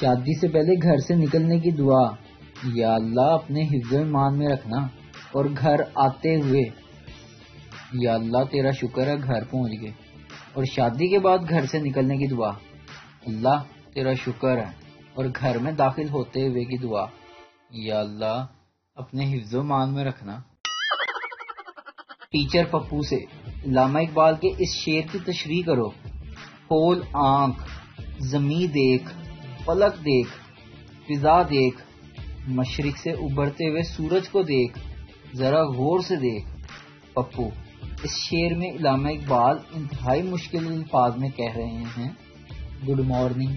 شادی سے پہلے گھر سے نکلنے کی دعا، یا اللہ اپنے حفظ و ایمان میں رکھنا، اور گھر آتے ہوئے یا اللہ تیرا شکر ہے گھر پہنچ گئے، اور شادی کے بعد گھر سے نکلنے کی دعا، اللہ تیرا شکر ہے، اور گھر میں داخل ہوتے ہوئے کی دعا، یا اللہ اپنے حفظ و ایمان میں رکھنا۔ ٹیچر پپو سے علامہ اقبال کے اس شعر کی تشریح کرو۔ کھول آنکھ، زمیں دیکھ، فلک دیکھ، فضا دیکھ، مشرق سے ابھرتے ہوئے سورج کو دیکھ، ذرا غور سے دیکھ۔ پپو، اس شعر میں علامہ اقبال انتہائی مشکل الفاظ میں کہہ رہے ہیں گڈ مارننگ۔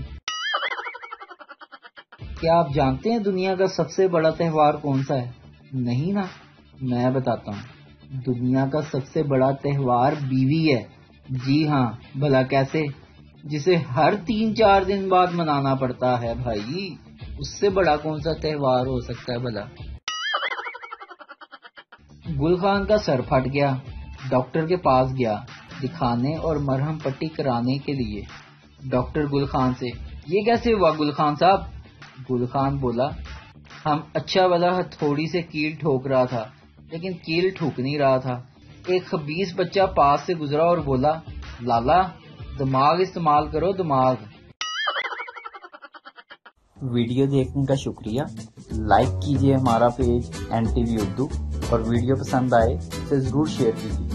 کیا آپ جانتے ہیں دنیا کا سب سے بڑا تہوار کون سا ہے؟ نہیں نا، میں بتاتا ہوں۔ دنیا کا سب سے بڑا تہوار بیوی ہے۔ جی ہاں، بھلا کیسے؟ جسے ہر 3-4 دن بعد منانا پڑتا ہے بھائی، اس سے بڑا کون سا تہوار ہو سکتا ہے بھلا؟ گل خان کا سر پھٹ گیا، ڈاکٹر کے پاس گیا دکھانے اور مرہم پٹی کرانے کے لیے۔ ڈاکٹر گل خان سے، یہ کیسے ہوا گل خان صاحب؟ گل خان بولا، ہم اچھا بلا ہتھوڑی سے کیل ٹھوک رہا تھا، لیکن کیل ٹھوک نہیں رہا تھا۔ ایک خبیث بچہ پاس سے گزرا اور بولا، لالا دماغ استعمال کرو دماغ۔ ویڈیو دیکھنے کا شکریہ۔ لائک کیجئے ہمارا پیج NTV اردو، اور ویڈیو پسند آئے تو ضرور شیئر کیجئے۔